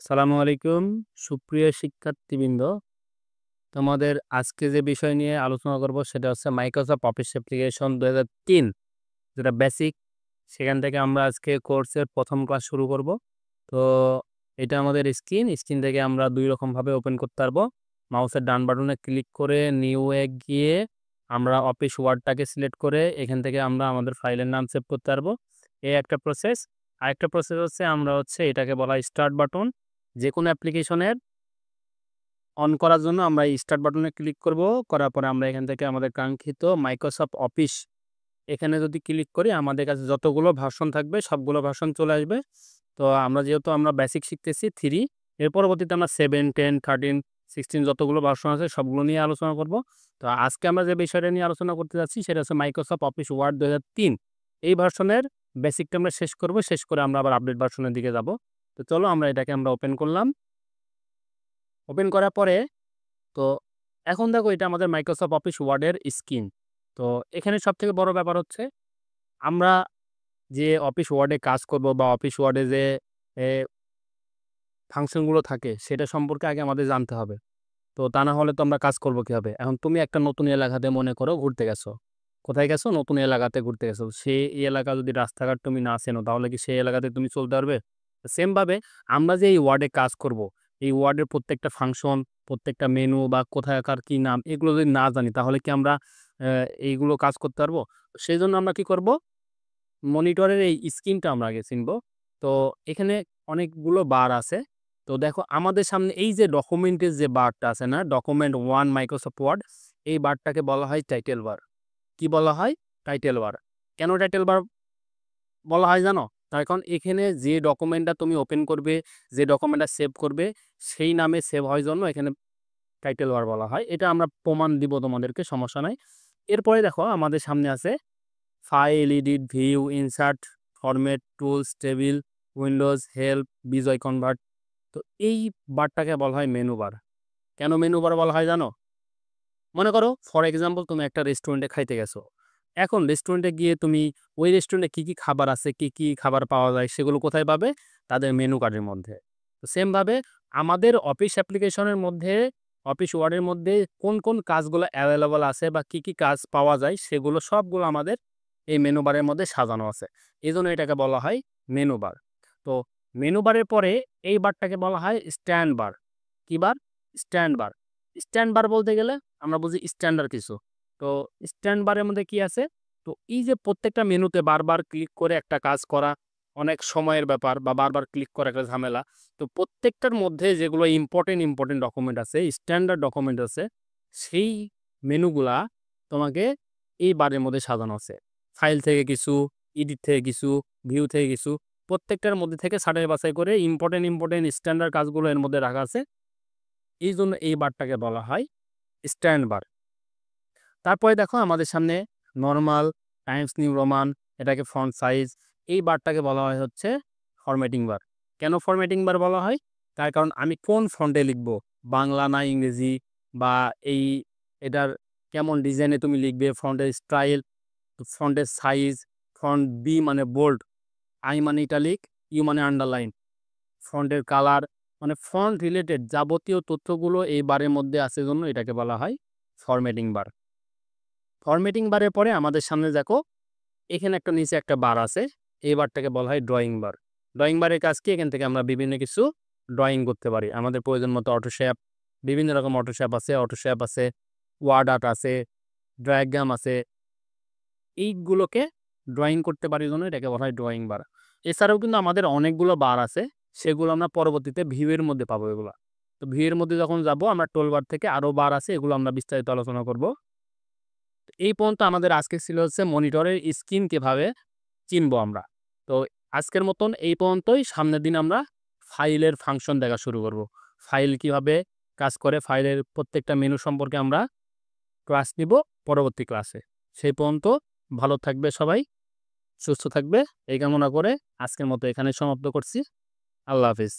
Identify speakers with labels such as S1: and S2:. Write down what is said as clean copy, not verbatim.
S1: সালামু আলাইকুম সুপ্রিয় শিক্ষার্থীবৃন্দ। তোমাদের আজকে যে বিষয় নিয়ে আলোচনা করব সেটা হচ্ছে মাইক্রোসফট অফিস অ্যাপ্লিকেশন 2003 যেটা বেসিক। সেখান থেকে আমরা আজকে কোর্সের প্রথম ক্লাস শুরু করব। তো এটা আমাদের স্ক্রিন থেকে আমরা দুই রকমভাবে ওপেন করতে পারবো। মাউসের ডান বাটনে ক্লিক করে নিউ এ গিয়ে আমরা অফিস ওয়ার্ডটাকে সিলেক্ট করে এখান থেকে আমরা আমাদের ফাইলের নাম সেভ করতে পারবো। এই একটা প্রসেস। আরেকটা প্রসেস হচ্ছে আমরা এটাকে বলা হয় স্টার্ট বাটন। যেকোনো অ্যাপ্লিকেশনের অন করার জন্য আমরা এই স্টার্ট বাটনে ক্লিক করব। করার পরে আমরা এখান থেকে আমাদের কাঙ্ক্ষিত মাইক্রোসফট অফিস এখানে যদি ক্লিক করি আমাদের কাছে যতগুলো ভার্সন থাকবে সবগুলো ভার্সন চলে আসবে। তো যেহেতু আমরা বেসিক শিখতেছি 3, এর পরবর্তীতে আমরা 7, 10, 13, 16 যতগুলো ভার্সন আছে সবগুলো নিয়ে আলোচনা করব। তো আজকে আমরা যে বিষয়টা নিয়ে আলোচনা করতে যাচ্ছি সেটা হচ্ছে মাইক্রোসফট অফিস ওয়ার্ড 2003। এই ভার্সনের বেসিকটা আমরা শেষ করব, শেষ করে আমরা আবার আপডেট ভার্সনের দিকে যাব। তো চলো আমরা এটাকে ওপেন করলাম। ওপেন করার পরে তো এখন দেখো এটা আমাদের মাইক্রোসফট অফিস ওয়ার্ডের স্ক্রিন। তো এখানে সবথেকে বড় ব্যাপার হচ্ছে আমরা যে অফিস ওয়ার্ডে কাজ করব বা অফিস ওয়ার্ডে যে এ ফাংশনগুলো থাকে সেটা সম্পর্কে আগে আমাদের জানতে হবে। তো তা না হলে তো আমরা কাজ করব কিভাবে? এখন তুমি একটা নতুন এলাকাতে মনে করো ঘুরতে গেছো। কোথায় গেছো? নতুন এলাকাতে ঘুরতে গেছো। সেই এলাকা যদি রাস্তাঘাট তুমি না চেনো তাহলে কি সেই এলাকাতে তুমি চলতে পারবে? সেম ভাবে আমরা যে এই ওয়ার্ডে কাজ করব, এই ওয়ার্ডের প্রত্যেকটা ফাংশন, প্রত্যেকটা মেনু বা কোথাকার কি নাম এগুলো যদি না জানি তাহলে কি আমরা এইগুলো কাজ করতে পারবো? সেজন্য আমরা কি করব? মনিটরের এই স্ক্রিনটা আমরা আগে চিনব। তো এখানে অনেকগুলো বার আছে। তো দেখো আমাদের সামনে এই যে ডকুমেন্টের যে বারটা আছে না? ডকুমেন্ট 1 মাইক্রোসফট ওয়ার্ড, এই বারটাকে বলা হয় টাইটেল বার। কি বলা হয়? Title bar. কেন টাইটেল বার বলা হয় জানো? তার কারণ এখানে যে ডকুমেন্টটা তুমি ওপেন করবে, যে ডকুমেন্টটা সেভ করবে, সেই নামে সেভ হয় জন্য এখানে টাইটেল বার বলা হয়। এটা আমরা প্রমাণ দিব তোমাদেরকে, সমস্যা নাই। এরপরে দেখো আমাদের সামনে আছে file, edit, view, insert, format, tools, table, windows, help, Bijoy convert. তো এই বারটাকে বলা হয় মেনু বার। কেন মেনু বার বলা হয় জানো? মনে করো ফর এক্সাম্পল তুমি একটা রেস্টুরেন্টে খাইতে গেছো। এখন রেস্টুরেন্টে গিয়ে তুমি ওই রেস্টুরেন্টে কি, কি খাবার আছে, কি, কি খাবার পাওয়া যায় সেগুলো কোথায় পাবে? তাদের মেনু কার্ডের মধ্যে। তো সেম ভাবে আমাদের অফিস অ্যাপ্লিকেশনের মধ্যে, অফিস ওয়ার্ডের মধ্যে কোন, কোন কাজগুলো এভেইলেবল আছে বা কি, কি কাজ পাওয়া যায় সেগুলো সবগুলো আমাদের এই মেনু বারের মধ্যে সাজানো আছে। এজন্য এটাকে বলা হয় মেনু বার। তো মেনু বারের পরে এই বারটাকে বলা হয় স্ট্যান্ড বার। কি বার? স্ট্যান্ড বার। স্ট্যান্ড বার বলতে গেলে আমরা বুঝি স্ট্যান্ডার্ড কিছু। তো স্ট্যান্ড বারের মধ্যে কি আছে? তো এই যে প্রত্যেকটা মেনুতে বারবার ক্লিক করে একটা কাজ করা অনেক সময়ের ব্যাপার বা বারবার ক্লিক করা একটা ঝামেলা। তো প্রত্যেকটার মধ্যে যেগুলো ইম্পর্টেন্ট ডকুমেন্ট আছে, স্ট্যান্ডার্ড ডকুমেন্ট আছে, সেই মেনুগুলা তোমাকে এই বারের মধ্যে সাজানো আছে। ফাইল থেকে কিছু, এডিট থেকে কিছু, ভিউ থেকে কিছু, প্রত্যেকটার মধ্যে থেকে ছাঁটাই বাছাই করে ইম্পর্টেন্ট স্ট্যান্ডার্ড কাজগুলো এর মধ্যে রাখা আছে। এই জন্য এই বারটাকে বলা হয় স্ট্যান্ড বার। তারপরে দেখো আমাদের সামনে নরমাল, টাইমস নিউ রোমান, এটাকে ফন্ট সাইজ, এই বারটাকে বলা হয় হচ্ছে ফরম্যাটিং বার। কেন ফরম্যাটিং বার বলা হয়? তার কারণ আমি কোন ফন্টে লিখব, বাংলা না ইংরেজি, বা এই এটার কেমন ডিজাইনে তুমি লিখবে, ফন্টের স্টাইল, ফন্টের সাইজ, ফন্ট বি মানে বোল্ড, আই মানে ইটালিক, ইউ মানে আন্ডারলাইন, ফন্টের কালার, মানে ফন্ট রিলেটেড যাবতীয় তথ্যগুলো এই বারের মধ্যে আছে জন্য এটাকে বলা হয় ফরম্যাটিং বার। ফরম্যাটিং বারের পরে আমাদের সামনে দেখো এখানে একটা নিচে একটা বার আছে। এই বারটাকে বলা হয় ড্রয়িং বার। ড্রয়িং বারের কাজ কি? এখান থেকে আমরা বিভিন্ন কিছু ড্রয়িং করতে পারি আমাদের প্রয়োজন মতো। অটোশ্যাপ, বিভিন্ন রকম অটোশ্যাপ আছে, ওয়ার্ড আর্ট আছে, ডায়াগ্রাম আছে, এইগুলোকে ড্রয়িং করতে পারি জন্য এটাকে বলা হয় ড্রয়িং বার। এছাড়াও কিন্তু আমাদের অনেকগুলো বার আছে, সেগুলো আমরা পরবর্তীতে ভিউ এর মধ্যে পাবো এগুলা। তো ভিউ এর মধ্যে যখন যাব আমরা টুল বার থেকে আরও বার আছে, এগুলো আমরা বিস্তারিত আলোচনা করব। এই পর্যন্ত আমাদের আজকে ছিল হচ্ছে মনিটরের স্ক্রিন কিভাবে চিনবো আমরা। তো আজকের মতন এই পর্যন্তই। সামনের দিন আমরা ফাইলের ফাংশন দেখা শুরু করব। ফাইল কিভাবে কাজ করে, ফাইলের প্রত্যেকটা মেনু সম্পর্কে আমরা ক্লাস নিব পরবর্তী ক্লাসে। সেই পর্যন্ত ভালো থাকবে সবাই, সুস্থ থাকবে এই কামনা করে আজকের মতো এখানে সমাপ্ত করছি। আল্লাহ হাফিজ।